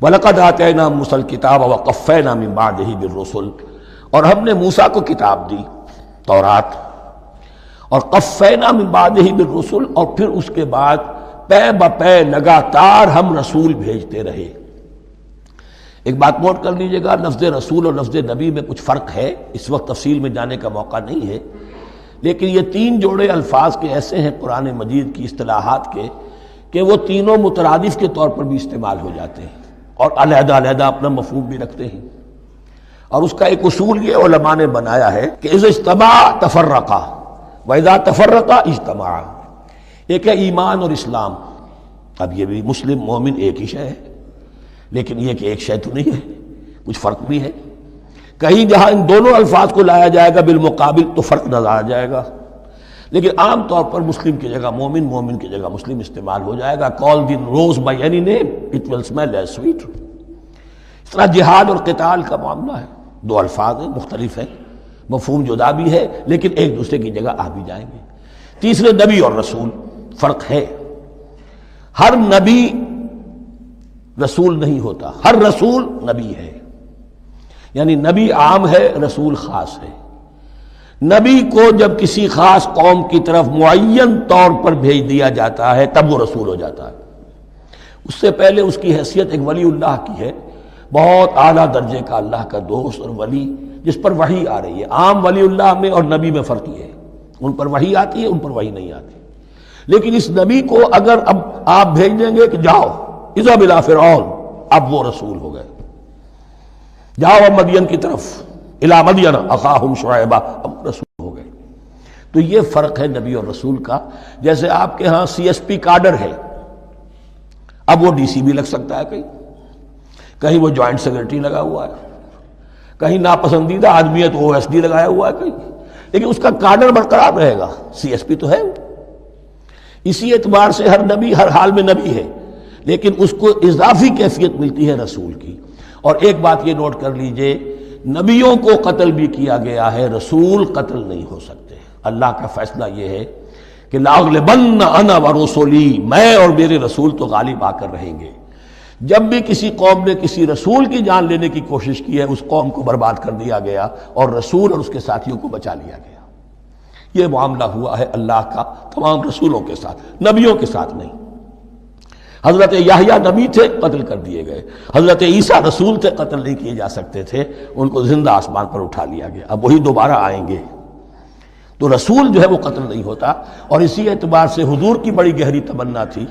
وَلَقَدْ آتَيْنَا مُوسَى الْكِتَابَ وَقَفَّيْنَا مِن بَعْدِهِ بِالرُّسُلِ، اور ہم نے موسیٰ کو کتاب دی تورات، اور قفینا من بعدہ بالرسل، اور پھر اس کے بعد پے بپے لگاتار ہم رسول بھیجتے رہے۔ ایک بات نوٹ کر لیجئے گا، لفظ رسول اور لفظ نبی میں کچھ فرق ہے، اس وقت تفصیل میں جانے کا موقع نہیں ہے، لیکن یہ تین جوڑے الفاظ کے ایسے ہیں قرآن مجید کی اصطلاحات کے کہ وہ تینوں مترادف کے طور پر بھی استعمال ہو جاتے ہیں اور علیحدہ علیحدہ اپنا مفہوم بھی رکھتے ہیں۔ اور اس کا ایک اصول یہ علماء نے بنایا ہے کہ اذا اجتمع تفرقا واذا تفرقا اجتمعا۔ ایک ہے ایمان اور اسلام، اب یہ بھی مسلم مومن ایک ہی شے ہے، لیکن یہ کہ ایک شے تو نہیں ہے، کچھ فرق بھی ہے۔ کہیں جہاں ان دونوں الفاظ کو لایا جائے گا بالمقابل تو فرق نظر آ جائے گا، لیکن عام طور پر مسلم کی جگہ مومن، مومن کی جگہ مسلم استعمال ہو جائے گا۔ call the rose by any name it will smell as sweet۔ اس طرح جہاد اور قتال کا معاملہ ہے، دو الفاظ ہیں، مختلف ہیں، مفہوم جدا بھی ہے لیکن ایک دوسرے کی جگہ آ بھی جائیں گے۔ تیسرے نبی اور رسول، فرق ہے، ہر نبی رسول نہیں ہوتا، ہر رسول نبی ہے، یعنی نبی عام ہے، رسول خاص ہے۔ نبی کو جب کسی خاص قوم کی طرف معین طور پر بھیج دیا جاتا ہے تب وہ رسول ہو جاتا ہے۔ اس سے پہلے اس کی حیثیت ایک ولی اللہ کی ہے، بہت اعلیٰ درجے کا اللہ کا دوست اور ولی جس پر وحی آ رہی ہے۔ عام ولی اللہ میں اور نبی میں فرق یہ ہے، ان پر وحی آتی ہے، ان پر وحی نہیں آتی۔ لیکن اس نبی کو اگر اب آپ بھیج دیں گے کہ جاؤ اذهب الى فرعون، اب وہ رسول ہو گئے، جاؤ اب مدین کی طرف، الی مدین اخاہم شعیبا، اب رسول ہو گئے۔ تو یہ فرق ہے نبی اور رسول کا۔ جیسے آپ کے ہاں سی ایس پی کاڈر ہے، اب وہ ڈی سی بھی لگ سکتا ہے، کہیں وہ جوائنٹ سیکرٹری لگا ہوا ہے، کہیں ناپسندیدہ آدمی ہے تو او ایس ڈی لگایا ہوا ہے کہیں، لیکن اس کا کاڈر برقرار رہے گا، سی ایس پی تو ہے۔ اسی اعتبار سے ہر نبی ہر حال میں نبی ہے، لیکن اس کو اضافی کیفیت ملتی ہے رسول کی۔ اور ایک بات یہ نوٹ کر لیجئے، نبیوں کو قتل بھی کیا گیا ہے، رسول قتل نہیں ہو سکتے۔ اللہ کا فیصلہ یہ ہے کہ لاغلبن انا ورسلی، میں اور میرے رسول تو غالب آ کر رہیں گے۔ جب بھی کسی قوم نے کسی رسول کی جان لینے کی کوشش کی ہے، اس قوم کو برباد کر دیا گیا اور رسول اور اس کے ساتھیوں کو بچا لیا گیا۔ یہ معاملہ ہوا ہے اللہ کا تمام رسولوں کے ساتھ، نبیوں کے ساتھ نہیں۔ حضرت یحییٰ نبی تھے، قتل کر دیے گئے۔ حضرت عیسیٰ رسول تھے، قتل نہیں کیے جا سکتے تھے، ان کو زندہ آسمان پر اٹھا لیا گیا۔ اب وہی دوبارہ آئیں گے، تو رسول جو ہے وہ قتل نہیں ہوتا۔ اور اسی اعتبار سے حضور کی بڑی گہری تمنا تھی،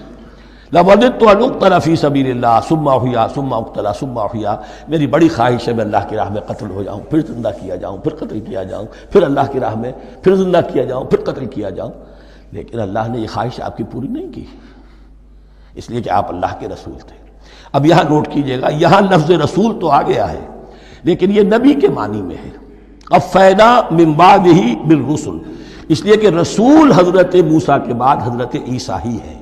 لَوَدِدتُّ أَنْ أُقْتَلَ فِي سَبِيلِ اللَّهِ ثُمَّ أُحْيَا ثُمَّ أُقْتَلَ ثُمَّ أُحْيَا، میری بڑی خواہش ہے میں اللہ کی راہ میں قتل ہو جاؤں، پھر زندہ کیا جاؤں، پھر قتل کیا جاؤں، پھر اللہ کی راہ میں پھر زندہ کیا جاؤں، پھر قتل کیا جاؤں۔ لیکن اللہ نے یہ خواہش آپ کی پوری نہیں کی، اس لیے کہ آپ اللہ کے رسول تھے۔ اب یہاں نوٹ کیجئے گا، یہاں لفظ رسول تو آ گیا ہے لیکن یہ نبی کے معنی میں ہے۔ قفینا من بعدہ بالرسل، اس لیے کہ رسول حضرت موسیٰ کے بعد حضرت عیسیٰ ہی ہے،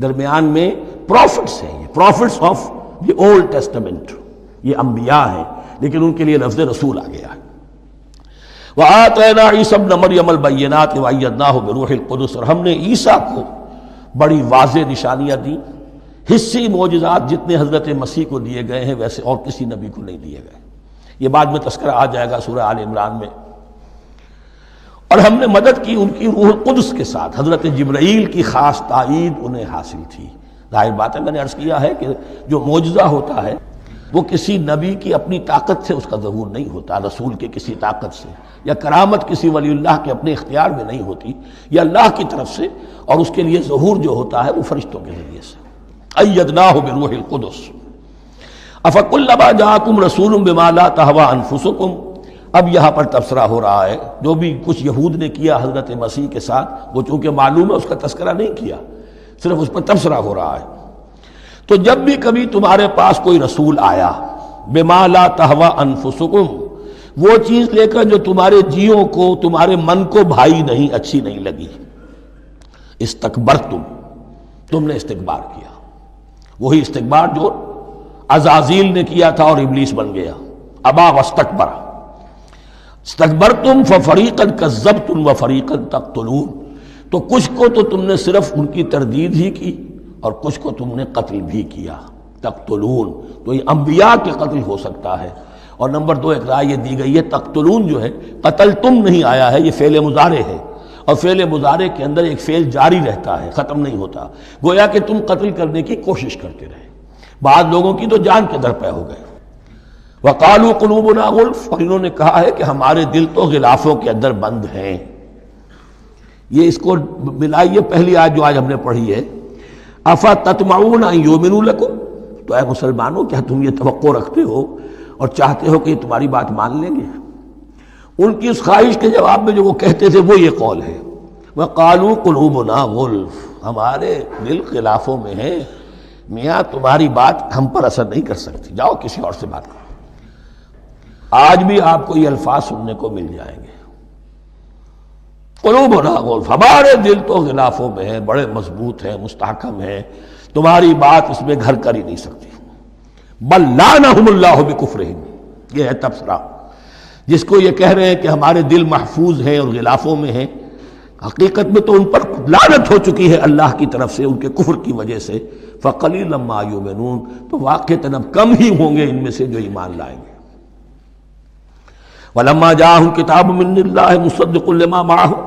درمیان میں پروفٹس ہیں، یہ prophets of the Old Testament, یہ انبیاء ہیں، لیکن ان کے لیے لفظ رسول آ گیا ہے۔ وَآتَيْنَا عِيسَى ابْنَ مَرْيَمَ الْبَيِّنَاتِ وَأَيَّدْنَاهُ بِرُوحِ الْقُدُسِ، اور ہم نے عیسیٰ کو بڑی واضح نشانیاں دیں، حصی معجزات جتنے حضرت مسیح کو دیے گئے ہیں ویسے اور کسی نبی کو نہیں دیے گئے۔ یہ بعد میں تذکرہ آ جائے گا سورہ آل عمران میں۔ اور ہم نے مدد کی ان کی روح القدس کے ساتھ، حضرت جبرائیل کی خاص تائید انہیں حاصل تھی۔ ظاہر بات ہے، میں نے عرض کیا ہے کہ جو معجزہ ہوتا ہے وہ کسی نبی کی اپنی طاقت سے اس کا ظہور نہیں ہوتا، رسول کے کسی طاقت سے، یا کرامت کسی ولی اللہ کے اپنے اختیار میں نہیں ہوتی، یا اللہ کی طرف سے، اور اس کے لیے ظہور جو ہوتا ہے وہ فرشتوں کے ذریعے سے۔ ایدناہ بروح القدس افکلما جاءکم رسول بما لا تہوی انفسکم، اب یہاں پر تبصرہ ہو رہا ہے، جو بھی کچھ یہود نے کیا حضرت مسیح کے ساتھ، وہ چونکہ معلوم ہے اس کا تذکرہ نہیں کیا، صرف اس پر تبصرہ ہو رہا ہے۔ تو جب بھی کبھی تمہارے پاس کوئی رسول آیا، بما لا تہوی انفسکم، وہ چیز لے کر جو تمہارے جیوں کو، تمہارے من کو بھائی نہیں، اچھی نہیں لگی، استکبرتم، تم نے استکبار کیا، وہی استکبار جو عزازیل نے کیا تھا اور ابلیس بن گیا، ابا واستکبر، استکبرتم ففریقا کذبتم وفریقا تقتلون، تو کچھ کو تو تم نے صرف ان کی تردید ہی کی اور کچھ کو تم نے قتل بھی کیا۔ تقتلون، تو یہ انبیاء کے قتل ہو سکتا ہے۔ اور نمبر 2 ایک رائے یہ دی گئی ہے تقتلون جو ہے قتل تم نہیں آیا ہے، یہ فعل مضارع ہے، اور فعل مضارع کے اندر ایک فعل جاری رہتا ہے، ختم نہیں ہوتا، گویا کہ تم قتل کرنے کی کوشش کرتے رہے۔ بعض لوگوں کی تو جان کے در پہ ہو گئے۔ وقالوا قلوبنا غلف، اور انہوں نے کہا ہے کہ ہمارے دل تو غلافوں کے اندر بند ہیں۔ یہ اس کو ملائیے پہلی آیت جو آج ہم نے پڑھی ہے، افتطمعون ان یؤمنوا لکم، تو اے مسلمانوں کیا تم یہ توقع رکھتے ہو اور چاہتے ہو کہ یہ تمہاری بات مان لیں گے؟ ان کی اس خواہش کے جواب میں جو وہ کہتے تھے وہ یہ قول ہے، وقالوا قلوبنا غلف، ہمارے دل غلافوں میں ہیں، میاں تمہاری بات ہم پر اثر نہیں کر سکتی، جاؤ کسی اور سے بات کرو۔ آج بھی آپ کو یہ الفاظ سننے کو مل جائیں گے، قلوبنا غلف، ہمارے دل تو غلافوں میں ہیں، بڑے مضبوط ہیں، مستحکم ہیں، تمہاری بات اس میں گھر کر ہی نہیں سکتی۔ بل لعنہم اللہ بکفرہم، یہ ہے تبصرہ، جس کو یہ کہہ رہے ہیں کہ ہمارے دل محفوظ ہیں اور غلافوں میں ہیں، حقیقت میں تو ان پر لعنت ہو چکی ہے اللہ کی طرف سے ان کے کفر کی وجہ سے۔ فقلیلا ما یؤمنون، تو واقعتاً اب کم ہی ہوں گے ان میں سے جو ایمان لائیں گے۔ وَلَمَّا جَاءَهُمْ كِتَابٌ مِّنْ اللَّهِ مُصَدِّقٌ لِّمَا مَعَهُمْ،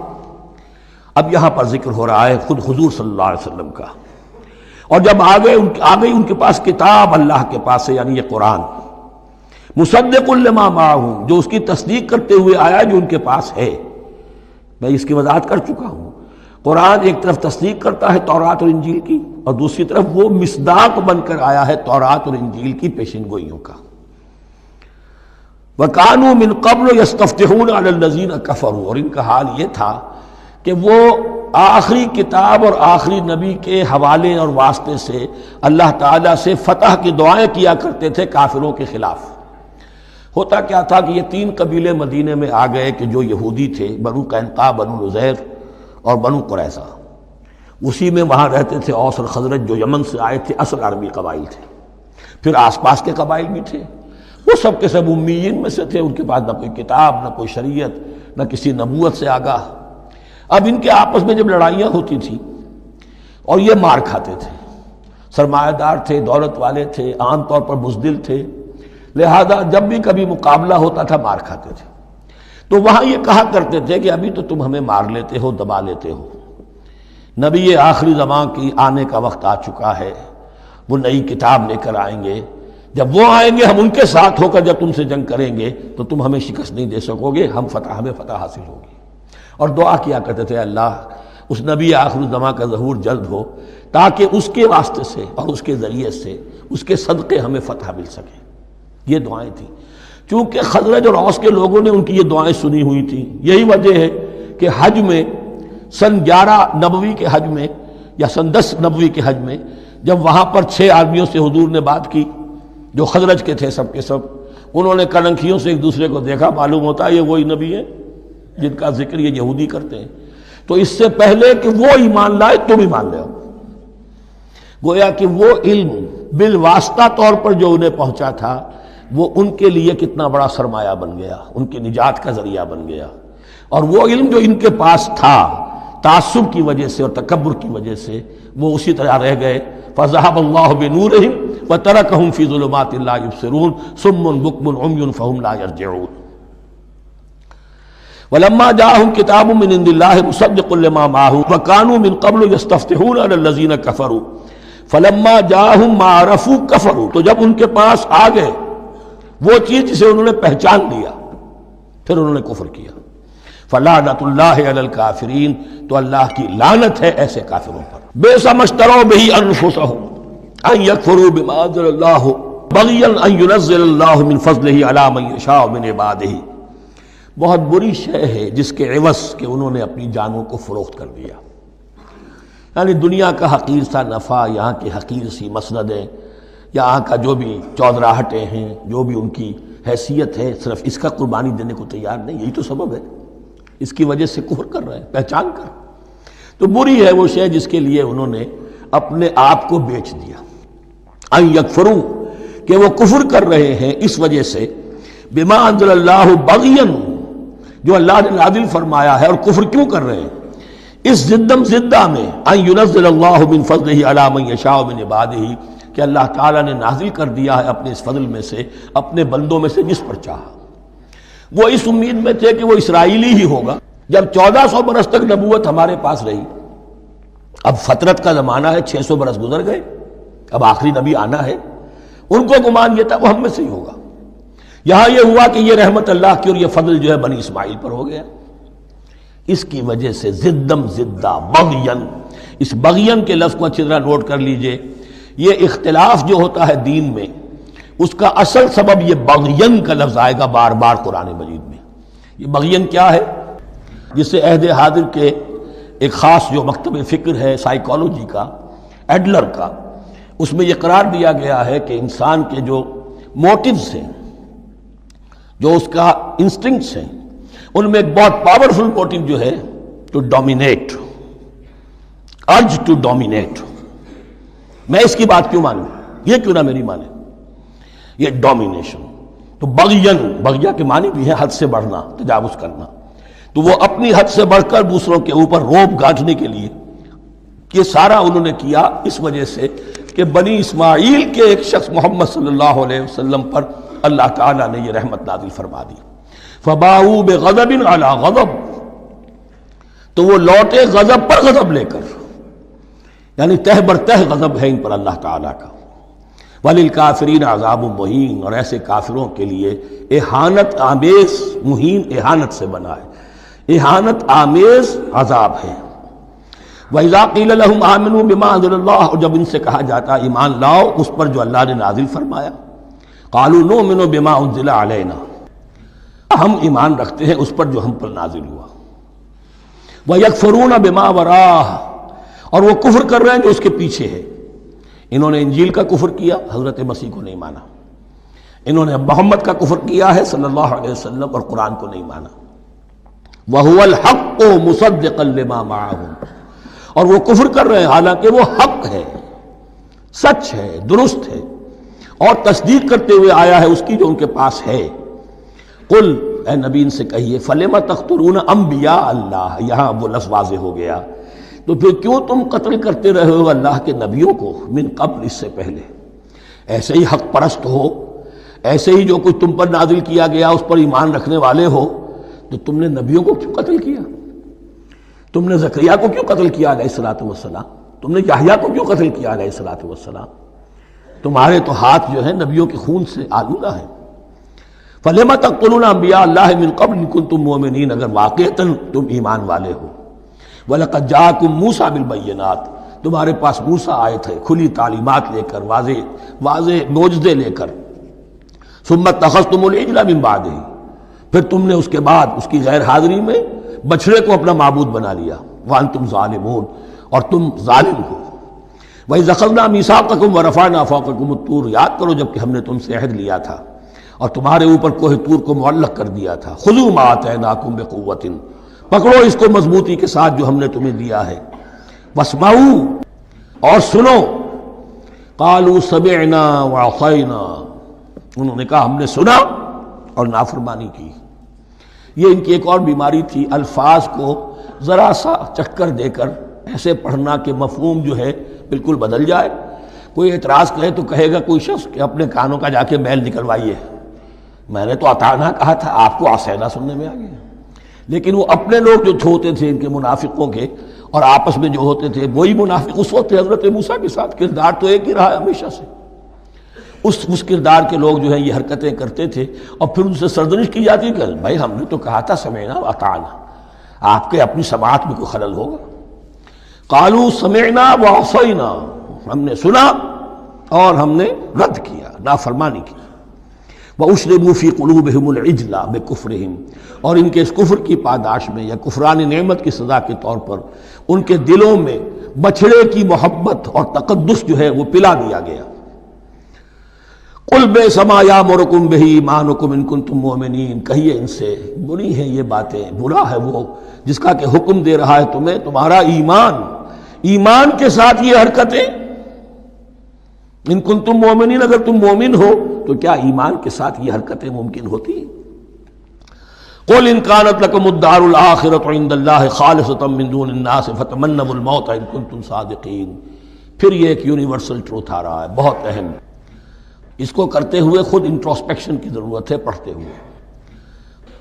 اب یہاں پر ذکر ہو رہا ہے خود حضور صلی اللہ علیہ وسلم کا، اور جب آ گئی ان کے پاس کتاب اللہ کے پاس سے، یعنی یہ قرآن، مصدق لما معہم، جو اس کی تصدیق کرتے ہوئے آیا جو ان کے پاس ہے۔ میں اس کی وضاحت کر چکا ہوں، قرآن ایک طرف تصدیق کرتا ہے تورات اور انجیل کی، اور دوسری طرف وہ مصداق بن کر آیا ہے تورات اور انجیل کی پیشن گوئیوں کا۔ وَكَانُوا مِن قَبْلُ يَسْتَفْتِحُونَ عَلَى الَّذِينَ كَفَرُوا، اور ان کا حال یہ تھا کہ وہ آخری کتاب اور آخری نبی کے حوالے اور واسطے سے اللہ تعالیٰ سے فتح کی دعائیں کیا کرتے تھے کافروں کے خلاف۔ ہوتا کیا تھا کہ یہ 3 قبیلے مدینے میں آ گئے کہ جو یہودی تھے، بنو قینقاع، بنو نذیر اور بنو قریظہ، اسی میں وہاں رہتے تھے اوس اور خزرج جو یمن سے آئے تھے، اصل عربی قبائل تھے، پھر آس پاس کے قبائل بھی تھے، وہ سب کے سب امیین میں سے تھے، ان کے پاس نہ کوئی کتاب، نہ کوئی شریعت، نہ کسی نبوت سے آگاہ۔ اب ان کے آپس میں جب لڑائیاں ہوتی تھیں اور یہ مار کھاتے تھے، سرمایہ دار تھے، دولت والے تھے، عام طور پر بزدل تھے، لہذا جب بھی کبھی مقابلہ ہوتا تھا مار کھاتے تھے، تو وہاں یہ کہا کرتے تھے کہ ابھی تو تم ہمیں مار لیتے ہو، دبا لیتے ہو، نبی آخری زمان کی آنے کا وقت آ چکا ہے، وہ نئی کتاب لے کر آئیں گے، جب وہ آئیں گے ہم ان کے ساتھ ہو کر جب تم سے جنگ کریں گے تو تم ہمیں شکست نہیں دے سکو گے، ہمیں فتح حاصل ہوگی۔ اور دعا کیا کرتے تھے اللہ اس نبی آخر الزمان کا ظہور جلد ہو تاکہ اس کے واسطے سے اور اس کے ذریعے سے اس کے صدقے ہمیں فتح مل سکے۔ یہ دعائیں تھیں، چونکہ خزرج اور اوس کے لوگوں نے ان کی یہ دعائیں سنی ہوئی تھیں۔ یہی وجہ ہے کہ حج میں سن 11 نبوی کے حج میں یا سن 10 نبوی کے حج میں جب وہاں پر 6 آدمیوں سے حضور نے بات کی جو خزرج کے تھے، سب کے سب انہوں نے کلنکھیوں سے ایک دوسرے کو دیکھا، معلوم ہوتا ہے یہ وہی نبی ہیں جن کا ذکر یہ یہودی کرتے ہیں، تو اس سے پہلے کہ وہ ایمان لائے تم ایمان لے آؤ۔ گویا کہ وہ علم بالواسطہ طور پر جو انہیں پہنچا تھا وہ ان کے لیے کتنا بڑا سرمایہ بن گیا، ان کی نجات کا ذریعہ بن گیا، اور وہ علم جو ان کے پاس تھا تعصب کی وجہ سے اور تکبر کی وجہ سے وہ اسی طرح رہ گئے۔ فَذَهَبَ اللَّهُ بِنُورِهِمْ وَتَرَكَهُمْ فِي ظُلُمَاتٍ لَا يُبْصِرُونَ صُمٌّ بُكْمٌ عُمْيٌ فَهُمْ لَا يَرْجِعُونَ۔ وَلَمَّا جَاءَهُمْ كِتَابٌ مِّنْ عِندِ اللَّهِ مُصَدِّقٌ لِّمَا مَعَهُمْ وَكَانُوا مِن قَبْلُ يَسْتَفْتِحُونَ عَلَى الَّذِينَ كَفَرُوا فَلَمَّا جَاءَهُمْ مَا عَرَفُوا كَفَرُوا، تو جب ان کے پاس آ گئے وہ چیز جسے انہوں نے پہچان لیا پھر انہوں نے کفر کیا۔ فَلَعْنَةُ اللَّهِ عَلَى الْكَافِرِينَ، تو اللہ کی لعنت ہے ایسے کافروں پر۔ بئس ما اشتروا به أنفسهم أن يكفروا بما أنزل الله بغيا أن ينزل الله من فضله على من يشاء من عباده، بہت بری شے ہے جس کے عوض کہ انہوں نے اپنی جانوں کو فروخت کر دیا، یعنی دنیا کا حقیر سا نفع، یہاں کی حقیر سی مسندیں، یہاں کا جو بھی چودراہٹیں ہیں، جو بھی ان کی حیثیت ہے، صرف اس کا قربانی دینے کو تیار نہیں، یہی تو سبب ہے، اس کی وجہ سے کفر کر رہے ہیں پہچان کر۔ تو بری ہے وہ شے جس کے لیے انہوں نے اپنے آپ کو بیچ دیا۔ ان یکفروا، کہ وہ کفر کر رہے ہیں اس وجہ سے، بما انزل اللہ بغیا، جو اللہ نے نازل فرمایا ہے، اور کفر کیوں کر رہے ہیں؟ اس زدہ میں ان ینزل اللہ من فضلہ علی من یشاء من عبادہ، کہ اللہ تعالیٰ نے نازل کر دیا ہے اپنے اس فضل میں سے اپنے بندوں میں سے جس پر چاہا۔ وہ اس امید میں تھے کہ وہ اسرائیلی ہی ہوگا۔ جب 1400 برس تک نبوت ہمارے پاس رہی، اب فترت کا زمانہ ہے، 600 برس گزر گئے، اب آخری نبی آنا ہے، ان کو گمان یہ تھا وہ ہم میں سے ہی ہوگا۔ یہاں یہ ہوا کہ یہ رحمت اللہ کی اور یہ فضل جو ہے بنی اسماعیل پر ہو گیا۔ اس کی وجہ سے زدم زدہ بغین، اس بغین کے لفظ کو اچھی طرح نوٹ کر لیجئے، یہ اختلاف جو ہوتا ہے دین میں اس کا اصل سبب یہ بغین کا لفظ آئے گا بار بار قرآن مجید میں۔ یہ بغین کیا ہے؟ جس سے عہد حاضر کے ایک خاص جو مکتب فکر ہے سائیکالوجی کا، ایڈلر کا، اس میں یہ قرار دیا گیا ہے کہ انسان کے جو موٹیوز ہیں، جو اس کا انسٹنکٹس ہیں، ان میں ایک بہت پاورفل موٹیو جو ہے to dominate, urge to dominate. میں اس کی بات کیوں مانوں، یہ کیوں نہ میری مانے، یہ ڈومینیشن۔ تو بغین، بغیہ کے معنی بھی ہے حد سے بڑھنا، تجاوز کرنا۔ تو وہ اپنی حد سے بڑھ کر دوسروں کے اوپر روب گانٹھنے کے لیے یہ سارا انہوں نے کیا، اس وجہ سے کہ بنی اسماعیل کے ایک شخص محمد صلی اللہ علیہ وسلم پر اللہ تعالیٰ نے یہ رحمت نازل فرما دی۔ فباؤوا بغضب علی غضب، تو وہ لوٹے غضب پر غضب لے کر، یعنی تہ بر تہ غضب ہے ان پر اللہ تعالیٰ کا۔ وَلِلْكَافِرِينَ عَذَابٌ مُّهِينٌ، اور ایسے کافروں کے لیے اہانت آمیز، مہین اہانت سے بنا ہے، اہانت آمیز عذاب ہے۔ وَإِذَا قِيلَ لَهُمْ آمِنُوا بِمَا أَنزَلَ اللَّهُ، اور جب ان سے کہا جاتا ایمان لاؤ اس پر جو اللہ نے نازل فرمایا، قَالُوا نُؤْمِنُ بِمَا أُنزِلَ عَلَيْنَا، ہم ایمان رکھتے ہیں اس پر جو ہم پر نازل ہوا۔ وَيَكْفُرُونَ بِمَا وَرَاءَهُ، اور وہ کفر کر رہے ہیں جو اس کے پیچھے ہے۔ انہوں نے انجیل کا کفر کیا، حضرت مسیح کو نہیں مانا۔ انہوں نے محمد کا کفر کیا ہے صلی اللہ علیہ وسلم، اور قرآن کو نہیں مانا۔ وَهُوَ الْحَقُّ مُصَدِّقًا لِمَا مَعَهُمْ، اور وہ کفر کر رہے ہیں حالانکہ وہ حق ہے، سچ ہے، درست ہے، اور تصدیق کرتے ہوئے آیا ہے اس کی جو ان کے پاس ہے۔ قل، اے نبی ان سے کہیے، فَلِمَ تَقْتُلُونَ أَنبِيَاءَ اللَّهِ، یہاں وہ لفظ واضح ہو گیا، تو پھر کیوں تم قتل کرتے رہے ہو اللہ کے نبیوں کو، من قبل، اس سے پہلے۔ ایسے ہی حق پرست ہو، ایسے ہی جو کچھ تم پر نازل کیا گیا اس پر ایمان رکھنے والے ہو، تو تم نے نبیوں کو کیوں قتل کیا؟ تم نے زکریا کو کیوں قتل کیا علیہ الصلوۃ والسلام؟ تم نے یحییٰ کو کیوں قتل کیا علیہ الصلوۃ والسلام؟ تمہارے تو ہاتھ جو ہے نبیوں کے خون سے آلودہ ہے۔ فَلِمَ تَقْتُلُونَ أَنبِيَاءَ اللَّهِ مِن قَبْلِ إِن كُنتُم مُّؤْمِنِينَ، اگر واقعتاً تم ایمان والے ہو۔ وَلَقَدْ جَاءَكُم مُوسَىٰ بِالْبَيِّنَاتِ، تمہارے پاس موسیٰ آئے تھے کھلی تعلیمات لے کر، واضح معجزے لے کر۔ ثُمَّ اتَّخَذْتُمُ الْعِجْلَ مِن بَعْدِهِ، پھر تم نے اس کے بعد اس کی غیر حاضری میں بچھڑے کو اپنا معبود بنا لیا۔ وَأَنْتُمْ ظَالِمُونَ، اور تم ظالم ہو۔ وَإِذْ أَخَذْنَا مِيثَاقَكُمْ وَرَفَعْنَا فَوْقَكُمُ الطُّورَ، یاد کرو جب کہ ہم نے تم سے عہد لیا تھا اور تمہارے اوپر کوہ طور کو معلق کر دیا تھا۔ خُذُوا مَا آتَيْنَاكُمْ بِقُوَّةٍ، پکڑو اس کو مضبوطی کے ساتھ جو ہم نے تمہیں دیا ہے۔ وَاسْمَعُوا، اور سنو۔ قَالُوا سَمِعْنَا وَعَصَيْنَا، انہوں نے کہا ہم نے سنا اور نافرمانی کی۔ یہ ان کی ایک اور بیماری تھی، الفاظ کو ذرا سا چکر دے کر ایسے پڑھنا کہ مفہوم جو ہے بالکل بدل جائے۔ کوئی اعتراض کرے تو کہے گا کوئی شخص کہ اپنے کانوں کا جا کے میل نکلوائیے، میں نے تو اطعنا کہا تھا، آپ کو عصینا سننے میں آ گیا۔ لیکن وہ اپنے لوگ جو ہوتے تھے ان کے منافقوں کے، اور آپس میں جو ہوتے تھے وہی منافق اس وقت حضرت موسیٰ کے ساتھ، کردار تو ایک ہی رہا ہے ہمیشہ سے۔ اس کردار کے لوگ جو ہیں یہ حرکتیں کرتے تھے، اور پھر ان سے سرزنش کی جاتی کہ بھائی ہم نے تو کہا تھا سمعنا واطعنا، آپ کے اپنی سماعت میں کوئی خلل ہوگا۔ قالوا سمعنا وعصینا، ہم نے سنا اور ہم نے رد کیا، نافرمانی کی۔ وَأُشْرِبُوا فِي قُلُوبِهِمُ الْعِجْلَ بِكُفْرِهِمْ، اور ان کے اس کفر کی پاداش میں یا کفران نعمت کی سزا کے طور پر ان کے دلوں میں بچھڑے کی محبت اور تقدس جو ہے وہ پلا دیا گیا۔ قُلْ بِئْسَ مَا يَأْمُرُكُمْ بِهِ إِيمَانُكُمْ إِن كُنتُم مُّؤْمِنِينَ، کہیے ان سے بری ہیں یہ باتیں، برا ہے وہ جس کا کہ حکم دے رہا ہے تمہیں تمہارا ایمان کے ساتھ یہ حرکتیں۔ ان کنتم مومنین، اگر تم مومن ہو تو کیا ایمان کے ساتھ یہ حرکتیں ممکن ہوتی ہیں؟ قُلْ إِن كَانَتْ لَكُمُ الدَّارُ الْآخِرَةُ عِندَ اللَّهِ خَالِصَةً مِّن دُونِ النَّاسِ فَتَمَنَّوُا الْمَوْتَ إِن كُنتُمْ صَادِقِينَ، پھر یہ ایک یونیورسل ٹروتھ آ رہا ہے بہت اہم، اس کو کرتے ہوئے خود انٹروسپیکشن کی ضرورت ہے پڑھتے ہوئے،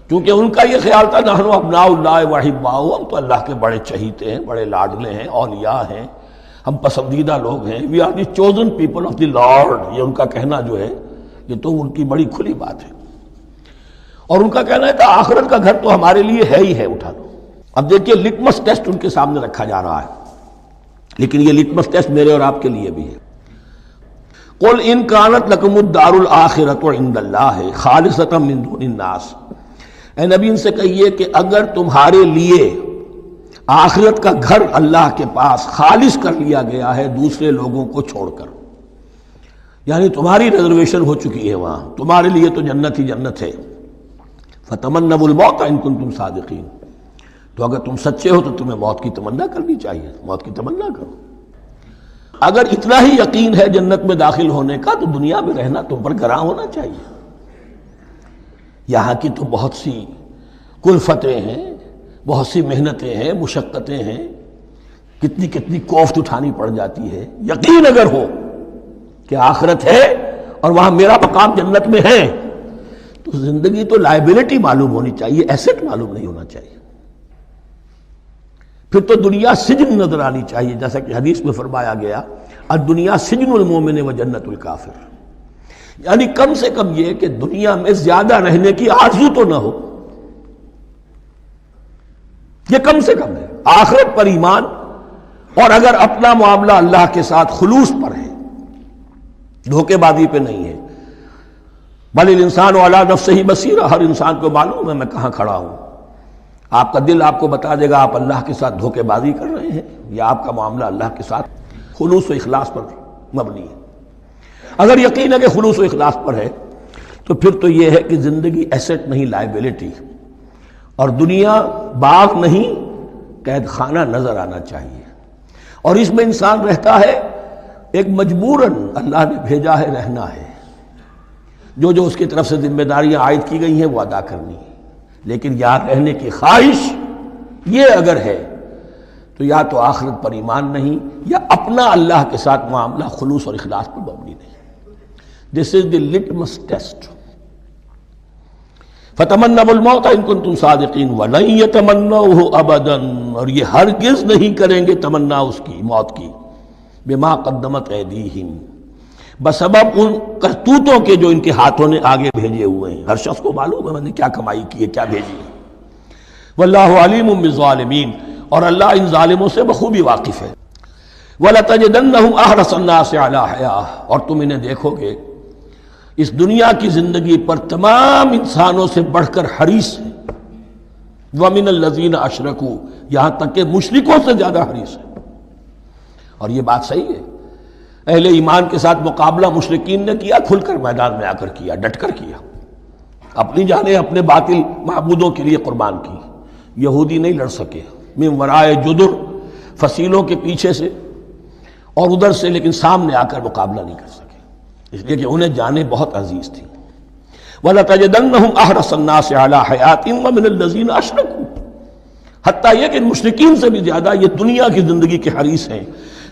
کیونکہ ان کا یہ خیال تھا نحن ابناء اللہ واحباؤ، ہم تو اللہ کے بڑے چہیتے ہیں، بڑے لاڈلے ہیں، اولیاء ہیں، ہم پسندیدہ لوگ ہیں، we are the chosen people of the Lord, یہ ان کا کہنا جو ہے یہ تو ان کی بڑی کھلی بات ہے، اور ان کا کہنا ہے کہ آخرت کا گھر تو ہمارے لیے ہے ہی ہے، اٹھا لو۔ اب دیکھیے لٹمس ٹیسٹ ان کے سامنے رکھا جا رہا ہے، لیکن یہ لٹمس ٹیسٹ میرے اور آپ کے لیے بھی ہے۔ قل ان کانت لکم الدار الآخرۃ عند اللہ خالصۃ من دون الناس، اے نبی ان سے کہیے کہ اگر تمہارے لیے آخرت کا گھر اللہ کے پاس خالص کر لیا گیا ہے دوسرے لوگوں کو چھوڑ کر، یعنی تمہاری ریزرویشن ہو چکی ہے وہاں، تمہارے لیے تو جنت ہی جنت ہے، فتمنوا الموت ان کنتم صادقین، تو اگر تم سچے ہو تو تمہیں موت کی تمنا کرنی چاہیے، موت کی تمنا کرو۔ اگر اتنا ہی یقین ہے جنت میں داخل ہونے کا تو دنیا میں رہنا تم پر گراں ہونا چاہیے۔ یہاں کی تو بہت سی کلفتیں ہیں، بہت سی محنتیں ہیں، مشقتیں ہیں، کتنی کتنی کوفت اٹھانی پڑ جاتی ہے۔ یقین اگر ہو کہ آخرت ہے اور وہاں میرا مقام جنت میں ہے تو زندگی تو لائبلٹی معلوم ہونی چاہیے، ایسٹ معلوم نہیں ہونا چاہیے۔ پھر تو دنیا سجن نظر آنی چاہیے، جیسا کہ حدیث میں فرمایا گیا الدنیا سجن المومن و جنت الکافر، یعنی کم سے کم یہ کہ دنیا میں زیادہ رہنے کی آرزو تو نہ ہو، یہ کم سے کم ہے۔ آخرت پر ایمان، اور اگر اپنا معاملہ اللہ کے ساتھ خلوص پر ہے، دھوکے بازی پہ نہیں ہے، بل الانسان علی نفسہ بصیرہ، ہر انسان کو معلوم ہے میں کہاں کھڑا ہوں، آپ کا دل آپ کو بتا دے گا آپ اللہ کے ساتھ دھوکے بازی کر رہے ہیں یا آپ کا معاملہ اللہ کے ساتھ خلوص و اخلاص پر مبنی ہے۔ اگر یقین ہے کہ خلوص و اخلاص پر ہے تو پھر تو یہ ہے کہ زندگی ایسٹ نہیں لائبلٹی، اور دنیا باغ نہیں قید خانہ نظر آنا چاہیے، اور اس میں انسان رہتا ہے ایک مجبوراً اللہ نے بھیجا ہے رہنا ہے، جو جو اس کی طرف سے ذمہ داریاں عائد کی گئی ہیں وہ ادا کرنی ہے، لیکن یہاں رہنے کی خواہش یہ اگر ہے تو یا تو آخرت پر ایمان نہیں یا اپنا اللہ کے ساتھ معاملہ خلوص اور اخلاص پر مبنی نہیں۔ دس از دی لٹمس ٹیسٹ۔ فتمنوا الموت ان کنتم صادقین ولن یتمنوہ ابدا، اور یہ ہرگز نہیں کریں گے تمنا اس کی موت کی، بما قدمت ایدیہم، بسبب ان کرتوتوں کے جو ان کے ہاتھوں نے آگے بھیجے ہوئے ہیں۔ ہر شخص کو معلوم ہے میں نے کیا کمائی کی ہے، کیا بھیجی ہے۔ واللہ علیم بالظالمین، اور اللہ ان ظالموں سے بخوبی واقف ہے۔ وَلَتَجِدَنَّهُمْ أَحْرَصَ النَّاسِ عَلَىٰ حَيَاةٍ، اور تم انہیں دیکھو گے اس دنیا کی زندگی پر تمام انسانوں سے بڑھ کر حریص ہیں، وَمِنَ الَّذِينَ أَشْرَكُوا، یہاں تک کہ مشرکوں سے زیادہ حریص ہیں۔ اور یہ بات صحیح ہے، اہل ایمان کے ساتھ مقابلہ مشرکین نے کیا، کھل کر میدان میں آ کر کیا، ڈٹ کر کیا، اپنی جانیں اپنے باطل معبودوں کے لیے قربان کی۔ یہودی نہیں لڑ سکے، من ورائے جدر، فصیلوں کے پیچھے سے اور ادھر سے، لیکن سامنے آ کر مقابلہ نہیں کر سکے، اس لیے کہ انہیں جانیں بہت عزیز تھیں۔ وَلَتَجِدَنَّهُمْ أَحْرَصَ النَّاسِ عَلَىٰ حَيَاةٍ وَمِنَ الَّذِينَ أَشْرَكُوا، حتیٰ یہ کہ مشرکین سے بھی زیادہ یہ دنیا کی زندگی کے حریص ہیں۔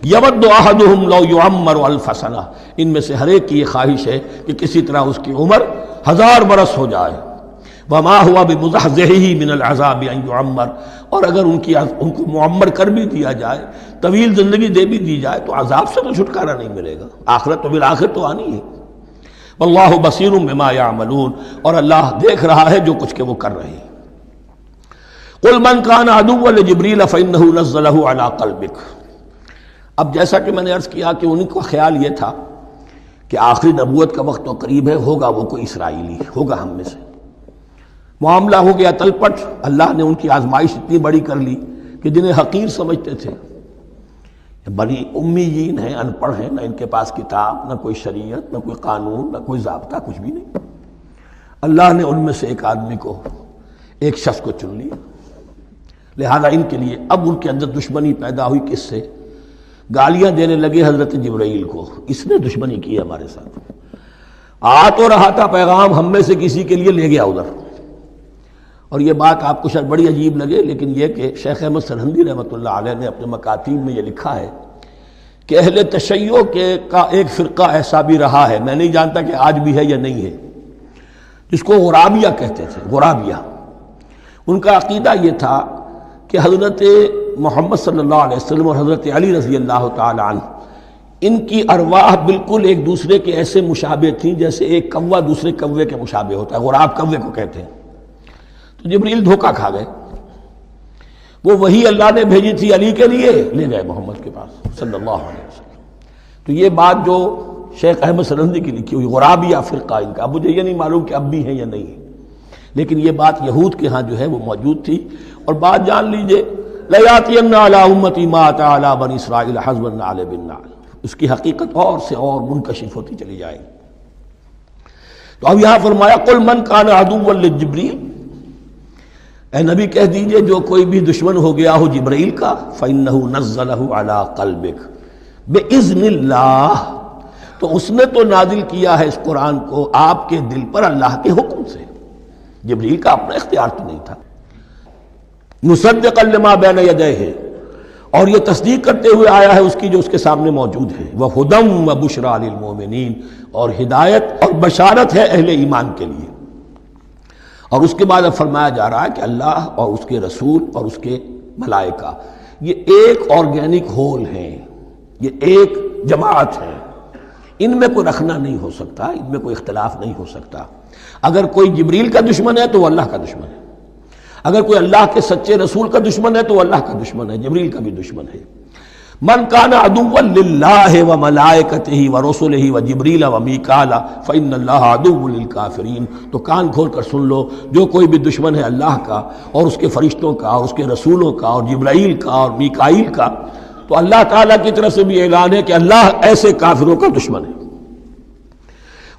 یود احدہم لو یعمر الف سنہ، ان میں سے ہر ایک کی یہ خواہش ہے کہ کسی طرح اس کی عمر 1000 برس ہو جائے۔ وما ہوا بمزحزحہ من العذاب ان یعمر، اور اگر ان کو معمر کر بھی دیا جائے، طویل زندگی دے بھی دی جائے تو عذاب سے تو چھٹکارا نہیں ملے گا، آخرت تو بالآخر تو آنی ہے۔ واللہ بصیر بما یعملون، اور اللہ دیکھ رہا ہے جو کچھ کہ وہ کر رہے ہیں۔ قل من کان عدوا لجبریل فانہ نزلہ علی قلبک، اب جیسا کہ میں نے عرض کیا کہ ان کا خیال یہ تھا کہ آخری نبوت کا وقت تو قریب ہے، ہوگا وہ کوئی اسرائیلی، ہوگا ہم میں سے۔ معاملہ ہو گیا تلپٹ، اللہ نے ان کی آزمائش اتنی بڑی کر لی کہ جنہیں حقیر سمجھتے تھے، بڑی امیین ہیں، ان پڑھ ہیں، نہ ان کے پاس کتاب، نہ کوئی شریعت، نہ کوئی قانون، نہ کوئی ضابطہ، کچھ بھی نہیں، اللہ نے ان میں سے ایک آدمی کو، ایک شخص کو چن لیا۔ لہذا ان کے لیے اب ان کے اندر دشمنی پیدا ہوئی، کس سے؟ گالیاں دینے لگے حضرت جبرائیل کو، اس نے دشمنی کی ہے ہمارے ساتھ، آ تو رہا تھا پیغام ہم میں سے کسی کے لیے، لے گیا ادھر۔ اور یہ بات آپ کو شاید بڑی عجیب لگے، لیکن یہ کہ شیخ احمد سرہندی رحمۃ اللہ علیہ نے اپنے مکاتیب میں یہ لکھا ہے کہ اہل تشیع کا ایک فرقہ ایسا بھی رہا ہے، میں نہیں جانتا کہ آج بھی ہے یا نہیں ہے، جس کو غرابیہ کہتے تھے۔ غرابیہ، ان کا عقیدہ یہ تھا کہ حضرت محمد صلی اللہ علیہ وسلم اور حضرت علی رضی اللہ تعالی عنہ، ان کی ارواح بالکل ایک دوسرے کے ایسے مشابہ تھیں جیسے ایک کوا دوسرے کوے کے مشابہ ہوتا ہے، غراب کوے کو کہتے ہیں۔ تو جبریل دھوکہ کھا گئے، وہ وہی اللہ نے بھیجی تھی علی کے لیے، لے گئے محمد کے پاس صلی اللہ علیہ وسلم۔ تو یہ بات جو شیخ احمد سرہندی کی لکھی ہوئی غرابیہ فرقہ ان کا، مجھے یہ نہیں معلوم کہ اب بھی ہیں یا نہیں ہے، لیکن یہ بات یہود کے ہاں جو ہے وہ موجود تھی۔ اور بات جان لیجئے، لَيَأْتِيَنَّ عَلَىٰ أُمَّتِي مَا أَتَىٰ عَلَىٰ بَنِي إِسْرَائِيلَ حَسْبَ النَّعْلِ بِالنَّعْلِ، اس کی حقیقت اور سے اور منکشف ہوتی چلی جائے گی۔ تو اب یہاں فرمایا قُلْ مَنْ كَانَ عَدُوًّا لِجِبْرِيلَ، اے نبی کہہ دیجئے جو کوئی بھی دشمن ہو گیا ہو جبرائیل کا، فَإِنَّهُ نَزَّلَهُ عَلَىٰ قَلْبِكَ بِإِذْنِ اللَّهِ، تو اس نے تو نازل کیا ہے اس قرآن کو آپ کے دل پر اللہ کے حکم سے، جبرائیل کا اپنا اختیار تو نہیں تھا۔ مصدقا لما بین یدیہ، اور یہ تصدیق کرتے ہوئے آیا ہے اس کی جو اس کے سامنے موجود ہے، وہدی وبشریٰ للمؤمنین، اور ہدایت اور بشارت ہے اہل ایمان کے لیے۔ اور اس کے بعد اب فرمایا جا رہا ہے کہ اللہ اور اس کے رسول اور اس کے ملائکہ یہ ایک آرگینک ہول ہیں، یہ ایک جماعت ہے، ان میں کوئی رکھنا نہیں ہو سکتا، ان میں کوئی اختلاف نہیں ہو سکتا۔ اگر کوئی جبریل کا دشمن ہے تو وہ اللہ کا دشمن ہے، اگر کوئی اللہ کے سچے رسول کا دشمن ہے تو وہ اللہ کا دشمن ہے، جبریل کا بھی دشمن ہے۔ من کان عدوا للہ وملائکتہ ورسلہ وجبریل ومیکال فإن اللہ عدو للکافرین، تو کان کھول کر سن لو، جو کوئی بھی دشمن ہے اللہ کا اور اس کے فرشتوں کا اور اس کے رسولوں کا اور جبرائیل کا اور میکائیل کا، تو اللہ تعالیٰ کی طرف سے بھی اعلان ہے کہ اللہ ایسے کافروں کا دشمن ہے۔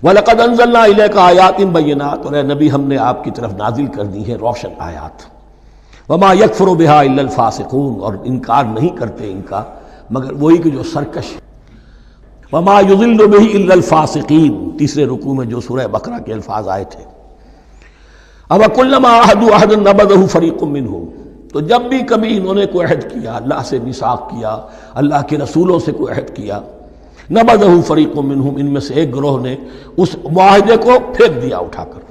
وَلَقَدْ أَنزَلْنَا إِلَيْكَ آيَاتٍ بَيِّنَاتٍ، اور اے نبی ہم نے آپ کی طرف نازل کر دی ہیں روشن آیات۔ وَمَا يَكْفُرُ بِهَا إِلَّا الْفَاسِقُونَ، اور انکار نہیں کرتے ان کا مگر وہی کہ جو سرکش ہے۔ وَمَا يُضِلُّ بِهِ إِلَّا الْفَاسِقِينَ، تیسرے رکوع میں جو سورہ بقرہ کے الفاظ آئے تھے۔ أَوَكُلَّمَا عَاهَدُوا عَهْدًا نَبَذَهُ فَرِيقٌ مِّنْهُمْ، تو جب بھی کبھی انہوں نے کوئی عہد کیا، اللہ سے میثاق کیا، اللہ کے رسولوں سے کوئی عہد کیا، نبذہ فریق منہم، ان میں سے ایک گروہ نے اس معاہدے کو پھینک دیا اٹھا کر۔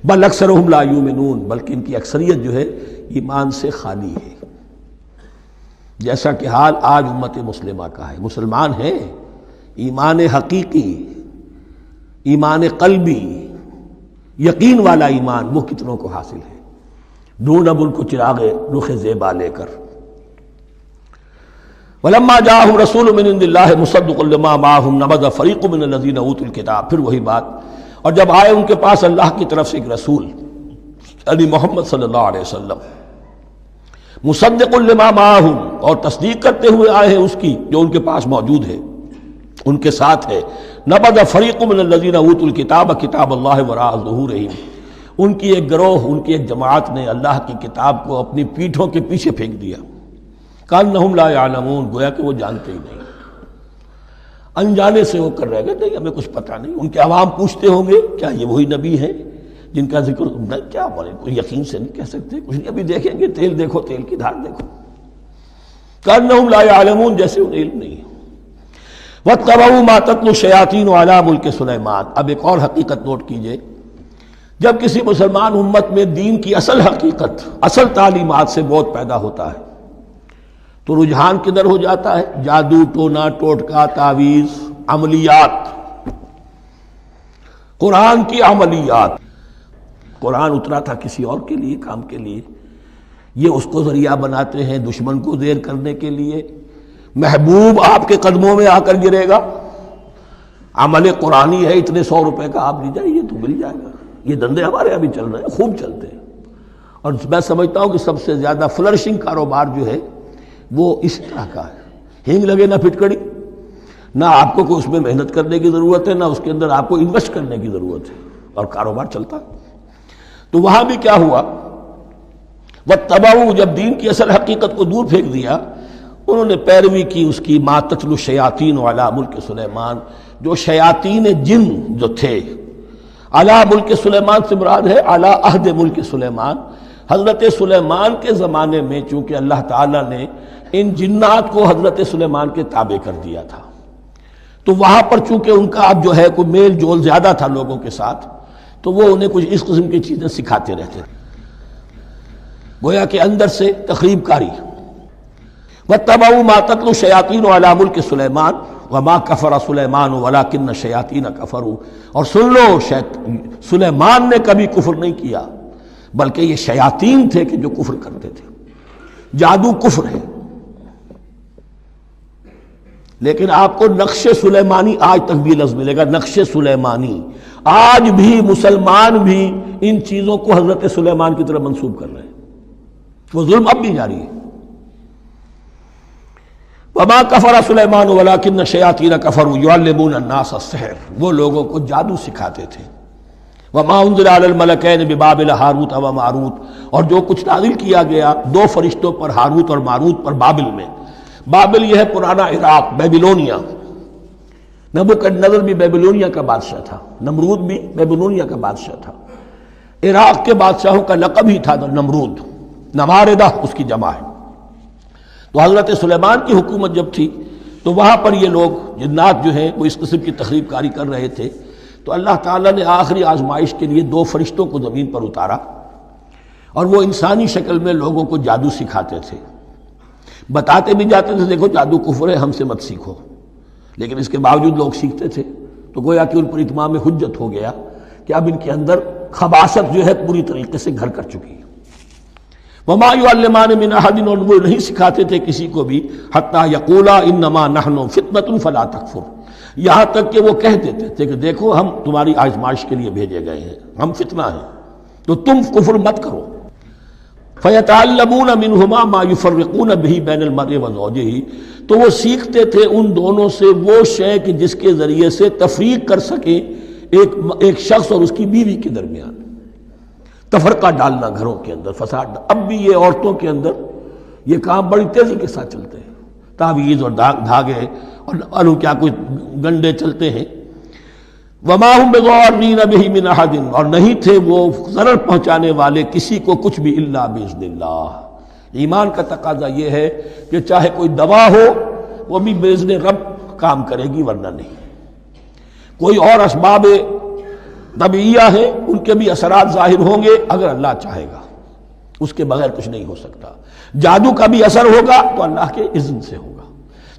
بل اکثرہم لا یؤمنون، بلکہ ان کی اکثریت جو ہے ایمان سے خالی ہے، جیسا کہ حال آج امت مسلمہ کا ہے۔ مسلمان ہیں، ایمان حقیقی، ایمان قلبی، یقین والا ایمان وہ کتنوں کو حاصل ہے؟ ڈھونڈ اب ان کو چراغ رخ زیبا لے کر۔ وَلَمَّا جَاءَهُمْ رَسُولٌ مِّنْ عِندِ اللَّهِ مُصَدِّقٌ لِّمَا مَعَهُمْ نَبَذَ فَرِيقٌ مِّنَ الَّذِينَ أُوتُوا الْكِتَابَ، پھر وہی بات، اور جب آئے ان کے پاس اللہ کی طرف سے ایک رسول یعنی محمد صلی اللہ علیہ وسلم، مُصَدِّقٌ لِّمَا مَعَهُمْ، اور تصدیق کرتے ہوئے آئے ہیں اس کی جو ان کے پاس موجود ہے، ان کے ساتھ ہے، نَبَذَ فَرِيقٌ مِّنَ الَّذِينَ أُوتُوا الْكِتَابَ كِتَابَ اللَّهِ وَرَاءَ ظُهُورِهِمْ، ان کی ایک گروہ، ان کی ایک جماعت نے اللہ کی کتاب کو اپنی پیٹھوں کے پیچھے پھینک دیا۔ کأنہم لا یعلمون، گویا کہ وہ جانتے ہی نہیں، انجانے سے ہو کر رہ گئے، نہیں ہمیں کچھ پتہ نہیں۔ ان کے عوام پوچھتے ہوں گے کیا یہ وہی نبی ہیں جن کا ذکر نہیں، کیا بولے، کوئی یقین سے نہیں کہہ سکتے، کچھ نہیں، ابھی دیکھیں گے، تیل دیکھو، تیل کی دھار دیکھو۔ کأنہم لا یعلمون، جیسے انہیں علم نہیں۔ واتبعوا ما تتلو الشیاطین علی ملک سلیمان، اب ایک اور حقیقت نوٹ کیجئے، جب کسی مسلمان امت میں دین کی اصل حقیقت، اصل تعلیمات سے بہت پیدا ہوتا ہے تو رجحان کدھر ہو جاتا ہے؟ جادو، ٹونا، ٹوٹکا، تعویذ، عملیات، قرآن کی عملیات۔ قرآن اترا تھا کسی اور کے لیے، کام کے لیے، یہ اس کو ذریعہ بناتے ہیں دشمن کو زیر کرنے کے لیے۔ محبوب آپ کے قدموں میں آ کر گرے گا، عمل قرآنی ہے، اتنے 100 روپے کا آپ لیجائے، یہ تو مل جائے گا۔ یہ دندے ہمارے ابھی چل رہے ہیں، خوب چلتے ہیں، اور میں سمجھتا ہوں کہ سب سے زیادہ فلرشنگ کاروبار جو ہے وہ اس طرح کا ہے۔ ہینگ لگے نہ پھٹکڑی، نہ آپ کو کوئی اس میں محنت کرنے کی ضرورت ہے، نہ اس کے اندر آپ کو انویسٹ کرنے کی ضرورت ہے، اور کاروبار چلتا۔ تو وہاں بھی کیا ہوا، واتبعوا، جب دین کی اصل حقیقت کو دور پھینک دیا، انہوں نے پیروی کی اس کی ما تتلو الشیاطین علی ملک سلیمان، جو شیاطین جن جو تھے، علی ملک سلیمان سے مراد ہے علی عہد ملک سلیمان، حضرت سلیمان کے زمانے میں چونکہ اللہ تعالیٰ نے ان جنات کو حضرت سلیمان کے تابع کر دیا تھا، تو وہاں پر چونکہ ان کا اب جو ہے کوئی میل جول زیادہ تھا لوگوں کے ساتھ، تو وہ انہیں کچھ اس قسم کی چیزیں سکھاتے رہتے تھے، گویا کہ اندر سے تخریب کاری۔ وَاتَّبَعُوا مَا تَتْلُو الشَّيَاطِينُ عَلَىٰ مُلْكِ سُلَيْمَانَ وَمَا كَفَرَ سُلَيْمَانُ وَلَٰكِنَّ الشَّيَاطِينَ كَفَرُوا، اور سن لو سلیمان نے کبھی کفر نہیں کیا بلکہ یہ شیاطین تھے کہ جو کفر کرتے تھے۔ جادو کفر ہے، لیکن آپ کو نقش سلیمانی آج تک بھی لفظ ملے گا، نقش سلیمانی۔ آج بھی مسلمان بھی ان چیزوں کو حضرت سلیمان کی طرف منسوب کر رہے ہیں، وہ ظلم اب بھی جاری ہے۔ وما کفر سلیمان ولکن الشیاطین کفروا یعلمون الناس السحر، وہ لوگوں کو جادو سکھاتے تھے۔ وما انزل علی الملکین ببابل ہاروت و ماروت، اور جو کچھ نازل کیا گیا دو فرشتوں پر، ہاروت اور ماروت پر، بابل میں۔ بابل یہ ہے پرانا عراق، بیبلونیا۔ نبوکدنضر بھی بیبلونیا کا بادشاہ تھا، نمرود بھی بیبلونیا کا بادشاہ تھا۔ عراق کے بادشاہوں کا لقب ہی تھا نمرود، نماردہ اس کی جمع ہے۔ تو حضرت سلیمان کی حکومت جب تھی تو وہاں پر یہ لوگ جنات جو ہیں وہ اس قسم کی تخریب کاری کر رہے تھے، تو اللہ تعالیٰ نے آخری آزمائش کے لیے دو فرشتوں کو زمین پر اتارا، اور وہ انسانی شکل میں لوگوں کو جادو سکھاتے تھے، بتاتے بھی جاتے تھے دیکھو جادو کفر ہے، ہم سے مت سیکھو، لیکن اس کے باوجود لوگ سیکھتے تھے۔ تو گویا کہ ان پر اتمام حجت ہو گیا کہ اب ان کے اندر خباثت جو ہے پوری طریقے سے گھر کر چکی ہے۔ وما یعلمان من احد، اور وہ نہیں سکھاتے تھے کسی کو بھی، حتی یقولا انما نحن فتنۃ فلا تکفر، یہاں تک کہ وہ کہہ دیتے تھے کہ دیکھو ہم تمہاری آزمائش کے لیے بھیجے گئے ہیں، ہم فتنہ ہیں تو تم کفر مت کرو۔ فیتعلمون منہما ما یفرقون بہ بین المرء وزوجہ، تو وہ سیکھتے تھے ان دونوں سے وہ شے کہ جس کے ذریعے سے تفریق کر سکیں ایک شخص اور اس کی بیوی کے درمیان، تفرقہ ڈالنا گھروں کے اندر، فساد۔ اب بھی یہ عورتوں کے اندر یہ کام بڑی تیزی کے ساتھ چلتے ہیں، تعویذ اور دھاگے اور کیا کوئی گنڈے چلتے ہیں۔ وما ہم بضارین بہ من احد، اور نہیں تھے وہ ضرر پہنچانے والے کسی کو کچھ بھی الا باذن اللہ۔ ایمان کا تقاضا یہ ہے کہ چاہے کوئی دوا ہو وہ بھی باذن رب کام کرے گی، ورنہ نہیں۔ کوئی اور اسباب طبیعیہ ہیں، ان کے بھی اثرات ظاہر ہوں گے اگر اللہ چاہے گا، اس کے بغیر کچھ نہیں ہو سکتا۔ جادو کا بھی اثر ہوگا تو اللہ کے اذن سے ہوگا۔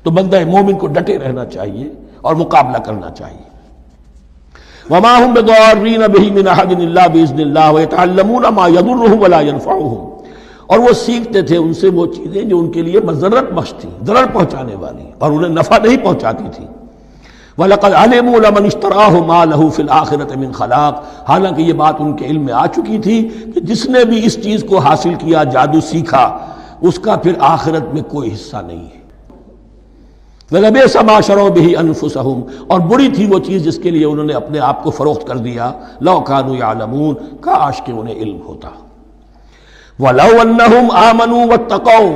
تو بندہ مومن کو ڈٹے رہنا چاہیے اور مقابلہ کرنا چاہیے۔ وما هم بضارین بہ من احد الا باذن اللہ ویتعلمون ما یضرهم ولا ينفعهم، اور وہ سیکھتے تھے ان سے وہ چیزیں جو ان کے لیے مضرت بخش تھی، ضرر پہنچانے والی، اور انہیں نفع نہیں پہنچاتی تھی۔ وَلَقَدْ عَلِمُوا لَمَنِ اشْتَرَاهُ مَا لَهُ فِي الْآخِرَةِ مِنْ خَلَاقٍ، حالانکہ یہ بات ان کے علم میں آ چکی تھی کہ جس نے بھی اس چیز کو حاصل کیا، جادو سیکھا، اس کا پھر آخرت میں کوئی حصہ نہیں ہے۔ وَلَبِئْسَ مَا شَرَوْا بِهِ أَنفُسَهُمْ، اور بری تھی وہ چیز جس کے لیے انہوں نے اپنے آپ کو فروخت کر دیا۔ لَوْ كَانُوا يَعْلَمُونَ، کاش کہ انہیں علم ہوتا۔ وَلَوْ أَنَّهُمْ آمَنُوا وَاتَّقَوْا،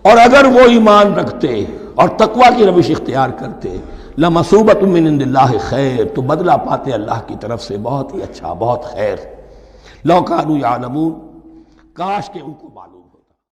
اور اگر وہ ایمان رکھتے اور تقوی کی روش اختیار کرتے، لَمَثُوبَةٌ مِّنْ عِندِ اللَّهِ خَيْرٌ، تو بدلہ پاتے اللہ کی طرف سے بہت ہی اچھا، بہت خیر۔ لَوْ كَانُوا يَعْلَمُونَ، کاش کہ ان کو معلوم